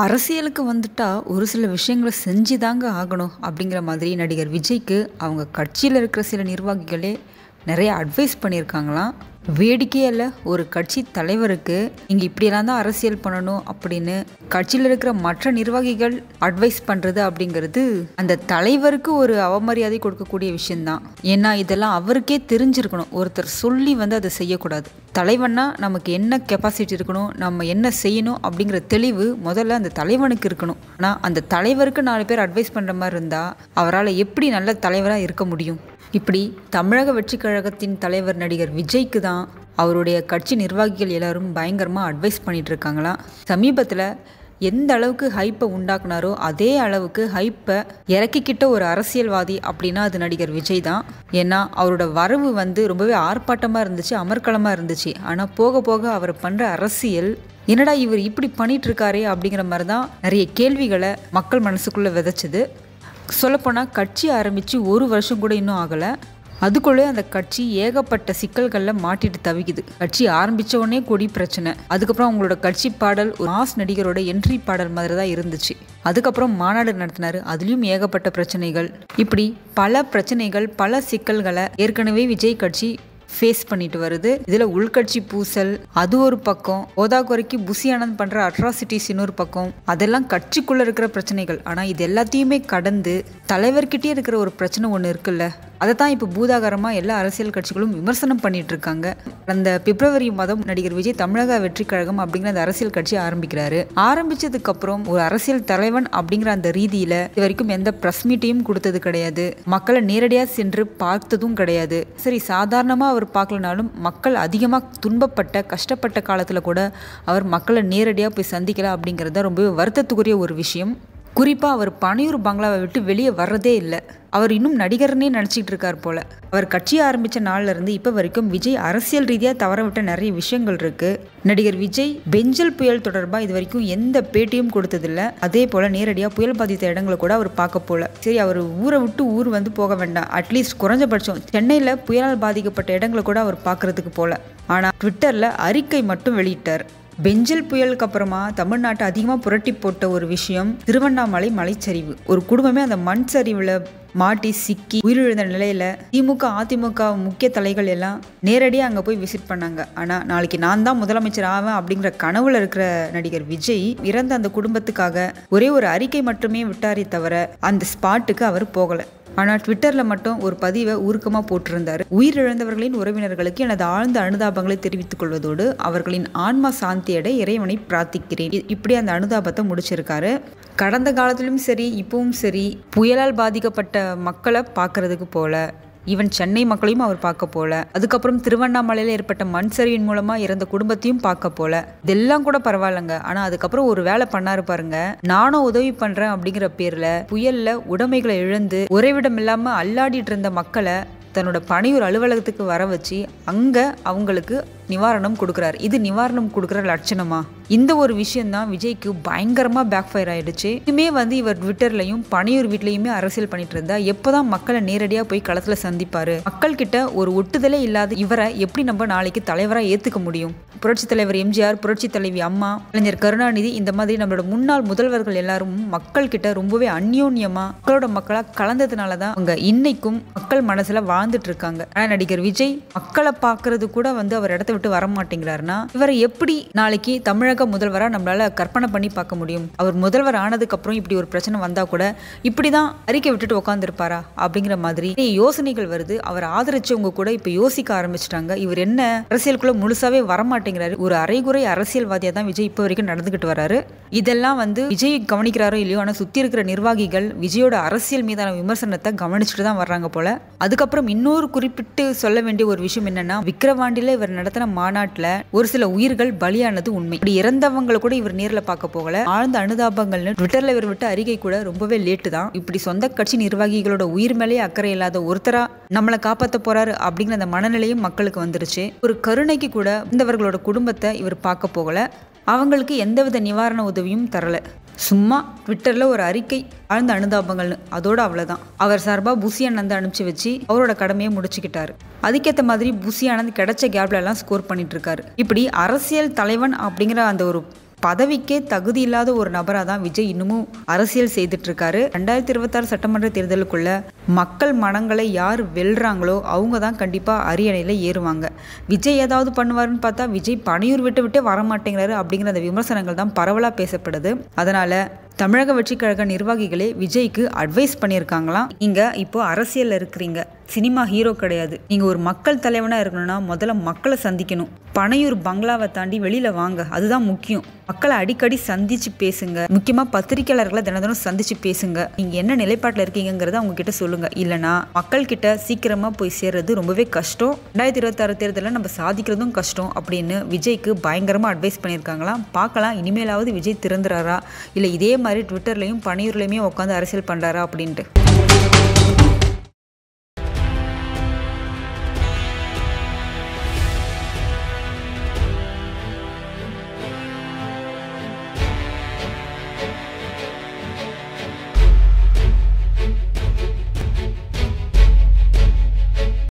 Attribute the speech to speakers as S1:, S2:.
S1: அரசியலுக்கு வந்துட்டா ஒரு சில விஷயங்கள செஞ்சு தாங்க ஆகணும் அப்படிங்கிற மாதிரி நடிகர் விஜய்க்கு அவங்க கட்சியில் இருக்கிற சில நிர்வாகிகளே நிறைய அட்வைஸ் பண்ணியிருக்காங்களாம். வேடிக்கையே இல்லை, ஒரு கட்சி தலைவருக்கு நீங்கள் இப்படியெல்லாம் தான் அரசியல் பண்ணணும் அப்படின்னு கட்சியில் இருக்கிற மற்ற நிர்வாகிகள் அட்வைஸ் பண்ணுறது அப்படிங்கிறது அந்த தலைவருக்கு ஒரு அவமரியாதை கொடுக்கக்கூடிய விஷயந்தான். ஏன்னா இதெல்லாம் அவருக்கே தெரிஞ்சிருக்கணும், ஒருத்தர் சொல்லி அதை செய்யக்கூடாது. தலைவன்னா நமக்கு என்ன கெப்பாசிட்டி இருக்கணும், நம்ம என்ன செய்யணும் அப்படிங்கிற தெளிவு முதல்ல அந்த தலைவனுக்கு இருக்கணும். ஆனால் அந்த தலைவருக்கு 4 பேர் அட்வைஸ் பண்ணுற மாதிரி இருந்தால் அவரால் எப்படி நல்ல தலைவராக இருக்க முடியும்? இப்படி தமிழக வெற்றி கழகத்தின் தலைவர் நடிகர் விஜய்க்கு தான் அவருடைய கட்சி நிர்வாகிகள் எல்லாரும் பயங்கரமாக அட்வைஸ் பண்ணிட்டு இருக்காங்களாம். சமீபத்தில் எந்த அளவுக்கு ஹைப்பை உண்டாக்குனாரோ அதே அளவுக்கு ஹைப்பை இறக்கிக்கிட்ட ஒரு அரசியல்வாதி அப்படின்னா அது நடிகர் விஜய் தான். ஏன்னா அவரோட வரவு ரொம்பவே ஆர்ப்பாட்டமாக இருந்துச்சு, அமர்க்களமாக இருந்துச்சு. ஆனால் போக போக அவர் பண்ணுற அரசியல், என்னடா இவர் இப்படி பண்ணிட்டு இருக்காரே அப்படிங்கிற மாதிரி தான் நிறைய கேள்விகளை மக்கள் மனசுக்குள்ளே விதைச்சிது. சொல்லப்போனால் கட்சி ஆரம்பித்து 1 வருஷம் கூட இன்னும் ஆகலை, அதுக்குள்ளே அந்த கட்சி ஏகப்பட்ட சிக்கல்களில் மாட்டிட்டு தவிக்குது. கட்சி ஆரம்பித்த உடனே கொடி பிரச்சனை, அதுக்கப்புறம் அவங்களோட கட்சி பாடல் ஒரு மாஸ் நடிகரோட என்ட்ரி பாடல் மாதிரி தான் இருந்துச்சு. அதுக்கப்புறம் மாநாடு நடத்தினார், அதுலேயும் ஏகப்பட்ட பிரச்சனைகள். இப்படி பல பிரச்சனைகள், பல சிக்கல்களை ஏற்கனவே விஜய் கட்சி ஃபேஸ் பண்ணிட்டு வருது. இதில் உள்கட்சி பூசல் அது ஒரு பக்கம், ஓதாக்குறைக்கு புசி ஆனந்த் பண்ணுற அட்ராசிட்டிஸ் இன்னொரு பக்கம், அதெல்லாம் கட்சிக்குள்ளே இருக்கிற பிரச்சனைகள். ஆனால் இது எல்லாத்தையுமே கடந்து தலைவர்கிட்டே இருக்கிற ஒரு பிரச்சனை ஒன்று இருக்குல்ல, அதை தான் இப்போ பூதாகரமாக எல்லா அரசியல் கட்சிகளும் விமர்சனம் பண்ணிட்டு இருக்காங்க. அந்த பிப்ரவரி மாதம் நடிகர் விஜய் தமிழக வெற்றி கழகம் அப்படிங்கிற அந்த அரசியல் கட்சி ஆரம்பிக்கிறாரு. ஆரம்பிச்சதுக்கு அப்புறம் ஒரு அரசியல் தலைவன் அப்படிங்கிற அந்த ரீதியில இது வரைக்கும் எந்த பிரஸ் மீட்டையும் கொடுத்தது கிடையாது, மக்களை நேரடியாக சென்று பார்த்ததும் கிடையாது. சரி, சாதாரணமாக அவர் பார்க்கலனாலும் மக்கள் அதிகமாக துன்பப்பட்ட கஷ்டப்பட்ட காலத்தில் கூட அவர் மக்களை நேரடியாக போய் சந்திக்கல அப்படிங்கிறது ரொம்பவே வருத்தத்துக்குரிய ஒரு விஷயம். குறிப்பாக அவர் பனையூர் பங்களாவை விட்டு வெளியே வர்றதே இல்லை. அவர் இன்னும் நடிகர்னே நினச்சிக்கிட்டு இருக்கார் போல. அவர் கட்சி ஆரம்பித்த நாள்லேருந்து இப்போ வரைக்கும் விஜய் அரசியல் ரீதியாக தவற விட்ட நிறைய விஷயங்கள் இருக்குது. நடிகர் விஜய் பெஞ்சல் புயல் தொடர்பாக இது வரைக்கும் எந்த பேட்டியும் கொடுத்ததில்லை. அதே போல் நேரடியாக புயல் பாதித்த இடங்களை கூட அவர் பார்க்க போல. சரி, அவர் ஊரை விட்டு ஊர் போக வேண்டாம், அட்லீஸ்ட் குறைஞ்சபட்சம் சென்னையில் புயலால் பாதிக்கப்பட்ட இடங்களை கூட அவர் பார்க்குறதுக்கு போல. ஆனால் ட்விட்டரில் அறிக்கை மட்டும் வெளியிட்டார். பெஞ்சல் புயலுக்கு அப்புறமா தமிழ்நாட்டை அதிகமாக புரட்டி போட்ட ஒரு விஷயம் திருவண்ணாமலை மலைச்சரிவு. ஒரு குடும்பமே அந்த மண் சரிவில் மாட்டி சிக்கி உயிரிழந்த நிலையில திமுக அதிமுக முக்கிய தலைகள் எல்லாம் நேரடியாக அங்கே போய் விசிட் பண்ணாங்க. ஆனால் நாளைக்கு நான் தான் முதலமைச்சர் ஆவேன் அப்படிங்கிற கனவுல இருக்கிற நடிகர் விஜய் இறந்த அந்த குடும்பத்துக்காக ஒரே ஒரு அறிக்கை மட்டுமே விட்டாரே தவிர அந்த ஸ்பாட்டுக்கு அவர் போகலை. ஆனால் ட்விட்டரில் மட்டும் ஒரு பதிவை உருக்கமாக போட்டிருந்தார். உயிரிழந்தவர்களின் உறவினர்களுக்கு எனது ஆழ்ந்த அனுதாபங்களை தெரிவித்துக் கொள்வதோடு அவர்களின் ஆன்மா சாந்தியடை இறைவனை பிரார்த்திக்கிறேன். இப்படி அந்த அனுதாபத்தை முடிச்சிருக்காரு. கடந்த காலத்திலும் சரி இப்பவும் சரி புயலால் பாதிக்கப்பட்ட மக்களை பார்க்கறதுக்கு போல, ஈவன் சென்னை மக்களையும் அவர் பார்க்க போல, அதுக்கப்புறம் திருவண்ணாமலையில் ஏற்பட்ட மண் சரிவின் மூலமாக இறந்த குடும்பத்தையும் பார்க்க போல. இதெல்லாம் கூட பரவாயில்லைங்க. ஆனால் அதுக்கப்புறம் ஒரு வேலை பண்ணாரு பாருங்க, நானும் உதவி பண்ணுறேன் அப்படிங்கிற பேரில் புயலில் உடைமைகளை இழந்து உறைவிடம் இல்லாமல் அல்லாடிட்டு இருந்த மக்களை தன்னோட பனையூர் அலுவலகத்துக்கு வர வச்சு அங்கே அவங்களுக்கு நிவாரணம் கொடுக்குறாரு. இது நிவாரணம் கொடுக்குற லட்சணமா? இந்த ஒரு விஷயம்தான் விஜய்க்கு பயங்கரமாக பேக் ஃபயர் ஆயிடுச்சு. இதுமே இவர் ட்விட்டர்லையும் பனையூர் வீட்லையுமே அரசியல் பண்ணிட்டு இருந்தா எப்போதான் மக்களை நேரடியாக போய் களத்தில் சந்திப்பாரு? மக்கள் கிட்ட ஒரு ஒட்டுதலே இல்லாத இவரை எப்படி நம்ம நாளைக்கு தலைவராக ஏற்றுக்க முடியும்? புரட்சி தலைவர் எம்ஜிஆர், புரட்சி தலைவி அம்மா, கலைஞர் கருணாநிதி, இந்த மாதிரி நம்மளோட முன்னாள் முதல்வர்கள் எல்லாரும் மக்கள் கிட்ட ரொம்பவே அந்யோன்யமா மக்களோட மக்களாக கலந்ததுனால தான் அவங்க இன்னைக்கும் மக்கள் மனசுல வாழ்ந்துட்டு இருக்காங்க. ஆனால் நடிகர் விஜய் மக்களை பார்க்கறது கூட அவர் இடத்த விட்டு வர மாட்டேங்கிறாருன்னா இவரை எப்படி நாளைக்கு தமிழக முதல்வராக நம்மளால கற்பனை பண்ணி பார்க்க முடியும்? அவர் முதல்வர் ஆனதுக்கு அப்புறம் இப்படி ஒரு பிரச்சனை வந்தா கூட இப்படிதான் அறிக்கை விட்டுட்டு உட்காந்துருப்பாரா அப்படிங்கிற மாதிரி யோசனைகள் வருது. அவர் ஆதரிச்சவங்க கூட இப்ப யோசிக்க ஆரம்பிச்சிட்டாங்க, இவர் என்ன அரசியலுக்குள்ள முழுசாவே வரமாட்டேங்கிறாரு, ஒரு அரைகுறை அரசியல்வாதியா தான் விஜய் இப்போ வரைக்கும் நடந்துகிட்டு வராரு. இதெல்லாம் விஜய் கவனிக்கிறாரோ இல்லையோ, ஆனால் சுத்தி இருக்கிற நிர்வாகிகள் விஜயோட அரசியல் மீதான விமர்சனத்தை கவனிச்சுட்டு தான் வர்றாங்க போல. அதுக்கப்புறம் இன்னொரு குறிப்பிட்டு சொல்ல வேண்டிய ஒரு விஷயம் என்னன்னா, விக்கிரவாண்டியில இவர் நடத்தின மாநாட்டில் ஒரு சில உயிர்கள் பலியானது உண்மை. இப்படி இறந்தவங்களை கூட இவர் நேரில் பார்க்க போகல. ஆழ்ந்த அனுதாபங்கள்னு ட்விட்டர்ல இவர் விட்ட அறிக்கை கூட ரொம்பவே லேட்டு தான். இப்படி சொந்த கட்சி நிர்வாகிகளோட உயிர் மேலே அக்கறை இல்லாத ஒருத்தரா நம்மளை காப்பாற்ற போறாரு அப்படிங்கிற அந்த மனநிலையும் மக்களுக்கு வந்துருச்சு. ஒரு கருணைக்கு கூட இந்தவர்களோட குடும்பத்தை இவர் பார்க்க போகல, அவங்களுக்கு எந்தவித நிவாரண உதவியும் தரல. சும்மா ட்விட்டரில் ஒரு அறிக்கை, ஆழ்ந்த அனுதாபங்கள்னு, அதோட அவ்வளோதான். அவர் சார்பாக புசி ஆனந்த் அனுப்பிச்சு வச்சு அவரோட கடமையை முடிச்சுக்கிட்டாரு. அதுக்கேற்ற மாதிரி புசி ஆனந்த் கிடைச்ச கேப்ல எல்லாம் ஸ்கோர் பண்ணிட்டு இருக்காரு. இப்படி அரசியல் தலைவன் அப்படிங்கிற அந்த ஒரு பதவிக்கே தகுதி இல்லாத ஒரு நபராக தான் விஜய் இன்னமும் அரசியல் செய்துட்டு இருக்காரு. 2026 சட்டமன்ற தேர்தலுக்குள்ள மக்கள் மனங்களை யார் வெல்றாங்களோ அவங்க தான் கண்டிப்பா அரியணையில ஏறுவாங்க. விஜய் ஏதாவது பண்ணுவாருன்னு பார்த்தா விஜய் பனையூர் விட்டே வரமாட்டேங்கிறாரு அப்படிங்கிற அந்த விமர்சனங்கள் தான் பரவலா பேசப்படுது. அதனால தமிழக வெற்றிக் கழக நிர்வாகிகளே விஜய்க்கு அட்வைஸ் பண்ணியிருக்காங்களாம். நீங்க இப்போ அரசியல்ல இருக்கிறீங்க, சினிமா ஹீரோ கிடையாது. நீங்க ஒரு மக்கள் தலைவனா இருக்கணும்னா முதல்ல மக்களை சந்திக்கணும். பனையூர் பங்களாவை தாண்டி வெளியில வாங்க, அதுதான் முக்கியம். மக்களை அடிக்கடி சந்திச்சு பேசுங்க. முக்கியமா பத்திரிகையாளர்களை தினம் சந்திச்சு பேசுங்க. நீங்க என்ன நிலைப்பாட்டில் இருக்கீங்கிறத அவங்க கிட்ட சொல்லுங்க. இல்லைன்னா மக்கள் கிட்ட சீக்கிரமா போய் சேர்றது ரொம்பவே கஷ்டம். 2026 தேர்தலில் நம்ம சாதிக்கிறதும் கஷ்டம் அப்படின்னு விஜய்க்கு பயங்கரமா அட்வைஸ் பண்ணியிருக்காங்களாம். பார்க்கலாம் இனிமேலாவது விஜய் திறந்துறாரா, இல்லை இதே மாதிரி ட்விட்டர்லையும் பனையூர்லையுமே உட்காந்து அரசியல் பண்றாரா அப்படின்ட்டு.